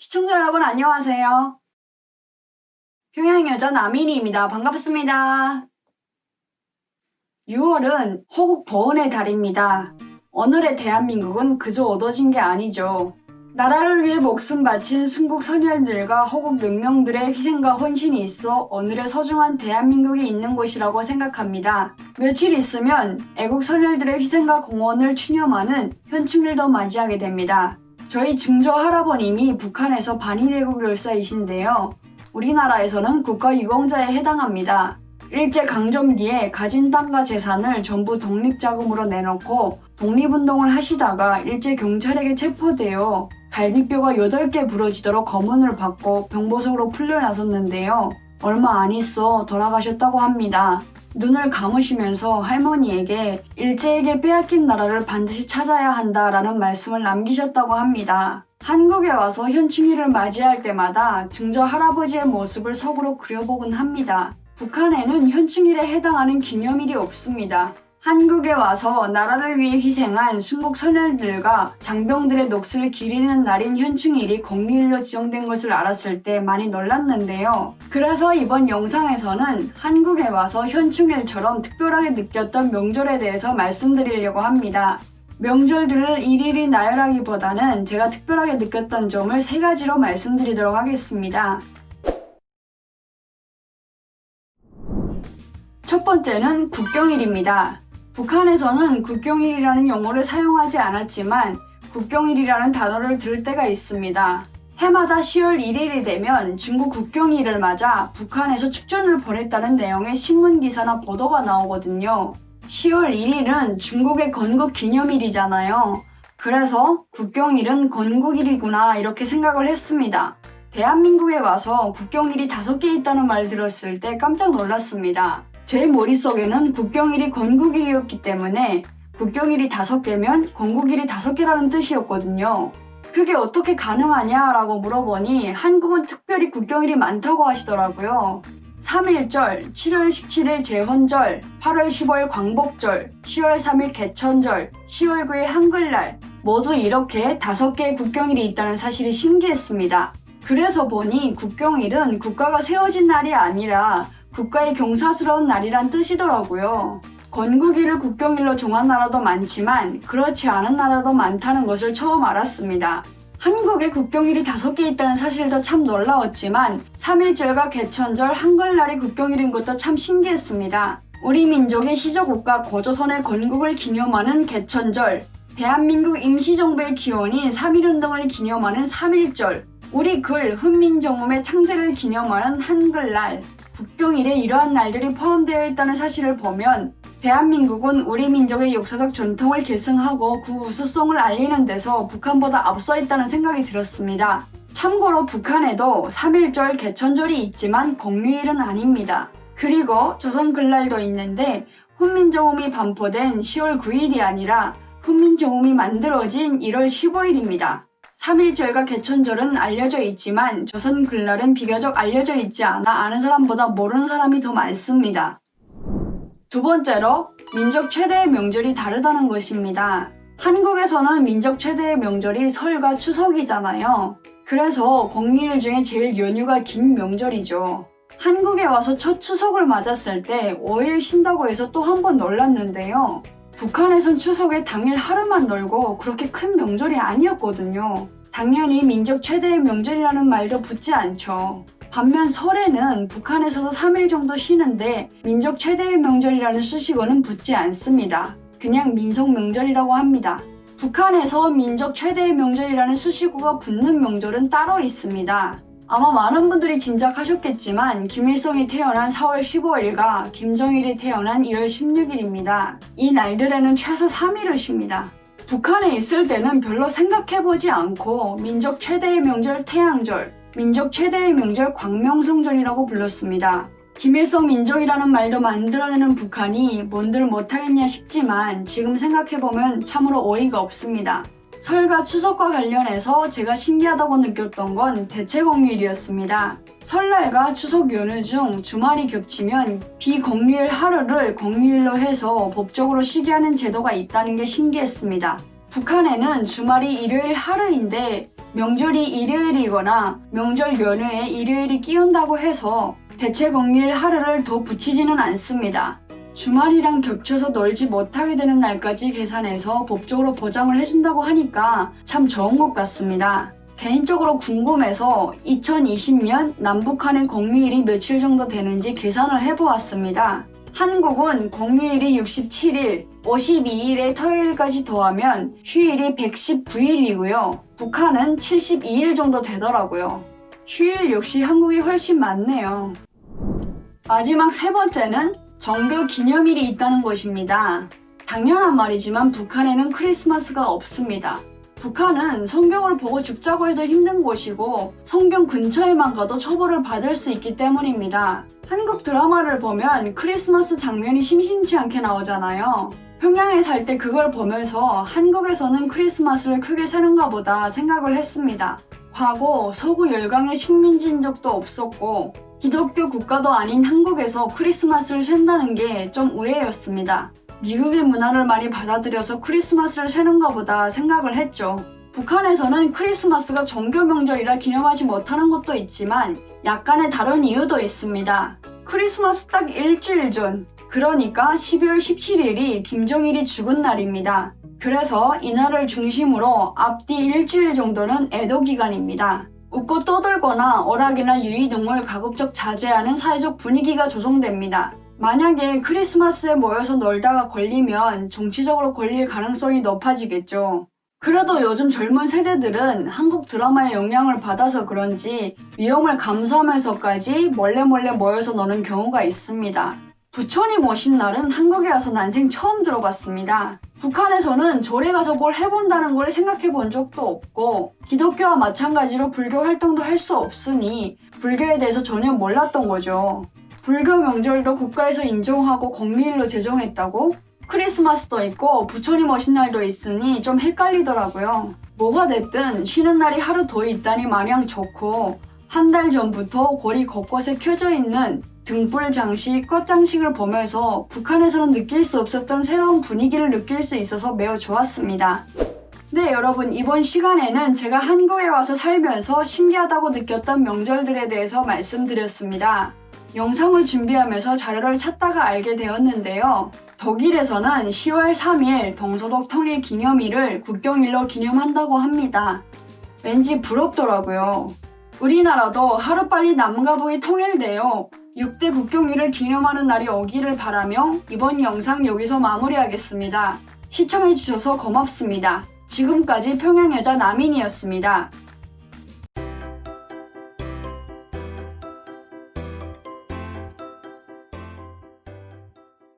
시청자 여러분 안녕하세요. 평양 여자 나민이입니다. 반갑습니다. 6월은 호국 보훈의 달입니다. 오늘의 대한민국은 그저 얻어진 게 아니죠. 나라를 위해 목숨 바친 순국 선열들과 호국 명명들의 희생과 헌신이 있어 오늘의 소중한 대한민국이 있는 곳이라고 생각합니다. 며칠 있으면 애국 선열들의 희생과 공헌을 추념하는 현충일도 맞이하게 됩니다. 저희 증조 할아버님이 북한에서 반일애국 열사이신데요. 우리나라에서는 국가유공자에 해당합니다. 일제강점기에 가진 땅과 재산을 전부 독립자금으로 내놓고 독립운동을 하시다가 일제경찰에게 체포되어 갈비뼈가 8개 부러지도록 검문을 받고 병보석으로 풀려 나섰는데요. 얼마 안 있어 돌아가셨다고 합니다. 눈을 감으시면서 할머니에게 일제에게 빼앗긴 나라를 반드시 찾아야 한다라는 말씀을 남기셨다고 합니다. 한국에 와서 현충일을 맞이할 때마다 증조 할아버지의 모습을 속으로 그려보곤 합니다. 북한에는 현충일에 해당하는 기념일이 없습니다. 한국에 와서 나라를 위해 희생한 순국 선열들과 장병들의 넋을 기리는 날인 현충일이 공휴일로 지정된 것을 알았을 때 많이 놀랐는데요. 그래서 이번 영상에서는 한국에 와서 현충일처럼 특별하게 느꼈던 명절에 대해서 말씀드리려고 합니다. 명절들을 일일이 나열하기보다는 제가 특별하게 느꼈던 점을 3가지로 말씀드리도록 하겠습니다. 첫 번째는 국경일입니다. 북한에서는 국경일이라는 용어를 사용하지 않았지만 국경일이라는 단어를 들을 때가 있습니다. 해마다 10월 1일이 되면 중국 국경일을 맞아 북한에서 축전을 벌였다는 내용의 신문기사나 보도가 나오거든요. 10월 1일은 중국의 건국 기념일이잖아요. 그래서 국경일은 건국일이구나 이렇게 생각을 했습니다. 대한민국에 와서 국경일이 5개 있다는 말 들었을 때 깜짝 놀랐습니다. 제 머릿속에는 국경일이 건국일이었기 때문에 국경일이 5개면 건국일이 5개라는 뜻이었거든요. 그게 어떻게 가능하냐라고 물어보니 한국은 특별히 국경일이 많다고 하시더라고요. 3.1절, 7월 17일 제헌절, 8월 15일 광복절, 10월 3일 개천절, 10월 9일 한글날 모두 이렇게 5개의 국경일이 있다는 사실이 신기했습니다. 그래서 보니 국경일은 국가가 세워진 날이 아니라 국가의 경사스러운 날이란 뜻이더라고요. 건국일을 국경일로 정한 나라도 많지만 그렇지 않은 나라도 많다는 것을 처음 알았습니다. 한국에 국경일이 5개 있다는 사실도 참 놀라웠지만 3.1절과 개천절, 한글날이 국경일인 것도 참 신기했습니다. 우리 민족의 시조국가 고조선의 건국을 기념하는 개천절, 대한민국 임시정부의 기원인 3.1운동을 기념하는 3.1절, 우리 글 훈민정음의 창제를 기념하는 한글날, 국경일에 이러한 날들이 포함되어 있다는 사실을 보면 대한민국은 우리 민족의 역사적 전통을 계승하고 그 우수성을 알리는 데서 북한보다 앞서 있다는 생각이 들었습니다. 참고로 북한에도 3.1절 개천절이 있지만 공휴일은 아닙니다. 그리고 조선글날도 있는데 훈민정음이 반포된 10월 9일이 아니라 훈민정음이 만들어진 1월 15일입니다. 3.1절과 개천절은 알려져 있지만 조선글날은 비교적 알려져 있지 않아 아는 사람보다 모르는 사람이 더 많습니다. 두 번째로 민족 최대의 명절이 다르다는 것입니다. 한국에서는 민족 최대의 명절이 설과 추석이잖아요. 그래서 공휴일 중에 제일 연휴가 긴 명절이죠. 한국에 와서 첫 추석을 맞았을 때 5일 쉰다고 해서 또 한 번 놀랐는데요. 북한에선 추석에 당일 하루만 놀고 그렇게 큰 명절이 아니었거든요. 당연히 민족 최대의 명절이라는 말도 붙지 않죠. 반면 설에는 북한에서도 3일 정도 쉬는데 민족 최대의 명절이라는 수식어는 붙지 않습니다. 그냥 민속 명절이라고 합니다. 북한에서 민족 최대의 명절이라는 수식어가 붙는 명절은 따로 있습니다. 아마 많은 분들이 짐작하셨겠지만 김일성이 태어난 4월 15일과 김정일이 태어난 2월 16일입니다. 이 날들에는 최소 3일을 쉽니다. 북한에 있을 때는 별로 생각해보지 않고 민족 최대의 명절 태양절, 민족 최대의 명절 광명성절이라고 불렀습니다. 김일성 민족이라는 말도 만들어내는 북한이 뭔들 못하겠냐 싶지만 지금 생각해보면 참으로 어이가 없습니다. 설과 추석과 관련해서 제가 신기하다고 느꼈던 건 대체공휴일이었습니다. 설날과 추석 연휴 중 주말이 겹치면 비공휴일 하루를 공휴일로 해서 법적으로 쉬게 하는 제도가 있다는 게 신기했습니다. 북한에는 주말이 일요일 하루인데 명절이 일요일이거나 명절 연휴에 일요일이 끼운다고 해서 대체 공휴일 하루를 더 붙이지는 않습니다. 주말이랑 겹쳐서 놀지 못하게 되는 날까지 계산해서 법적으로 보장을 해준다고 하니까 참 좋은 것 같습니다. 개인적으로 궁금해서 2020년 남북한의 공휴일이 며칠 정도 되는지 계산을 해보았습니다. 한국은 공휴일이 67일, 52일에 토요일까지 더하면 휴일이 119일이고요. 북한은 72일 정도 되더라고요. 휴일 역시 한국이 훨씬 많네요. 마지막 세 번째는 정교 기념일이 있다는 것입니다. 당연한 말이지만 북한에는 크리스마스가 없습니다. 북한은 성경을 보고 죽자고 해도 힘든 곳이고 성경 근처에만 가도 처벌을 받을 수 있기 때문입니다. 한국 드라마를 보면 크리스마스 장면이 심심치 않게 나오잖아요. 평양에 살 때 그걸 보면서 한국에서는 크리스마스를 크게 세는가 보다 생각을 했습니다. 과거 서구 열강의 식민지인 적도 없었고 기독교 국가도 아닌 한국에서 크리스마스를 쉰다는 게 좀 의외였습니다. 미국의 문화를 많이 받아들여서 크리스마스를 세는가 보다 생각을 했죠. 북한에서는 크리스마스가 종교 명절이라 기념하지 못하는 것도 있지만 약간의 다른 이유도 있습니다. 크리스마스 딱 일주일 전, 그러니까 12월 17일이 김정일이 죽은 날입니다. 그래서 이날을 중심으로 앞뒤 일주일 정도는 애도 기간입니다. 웃고 떠들거나 오락이나 유의 등을 가급적 자제하는 사회적 분위기가 조성됩니다. 만약에 크리스마스에 모여서 놀다가 걸리면 정치적으로 걸릴 가능성이 높아지겠죠. 그래도 요즘 젊은 세대들은 한국 드라마의 영향을 받아서 그런지 위험을 감수하면서까지 몰래 모여서 노는 경우가 있습니다. 부처님 오신 날은 한국에 와서 난생 처음 들어봤습니다. 북한에서는 절에 가서 뭘 해본다는 걸 생각해 본 적도 없고 기독교와 마찬가지로 불교 활동도 할 수 없으니 불교에 대해서 전혀 몰랐던 거죠. 불교 명절도 국가에서 인정하고 공휴일로 제정했다고? 크리스마스도 있고 부처님 오신 날도 있으니 좀 헷갈리더라고요. 뭐가 됐든 쉬는 날이 하루 더 있다니 마냥 좋고 한 달 전부터 거리 곳곳에 켜져 있는 등불 장식, 꽃 장식을 보면서 북한에서는 느낄 수 없었던 새로운 분위기를 느낄 수 있어서 매우 좋았습니다. 네, 여러분, 이번 시간에는 제가 한국에 와서 살면서 신기하다고 느꼈던 명절들에 대해서 말씀드렸습니다. 영상을 준비하면서 자료를 찾다가 알게 되었는데요. 독일에서는 10월 3일 동서독 통일 기념일을 국경일로 기념한다고 합니다. 왠지 부럽더라고요. 우리나라도 하루빨리 남과 북이 통일되어 6대 국경일을 기념하는 날이 오기를 바라며 이번 영상 여기서 마무리하겠습니다. 시청해주셔서 고맙습니다. 지금까지 평양여자 남인이었습니다.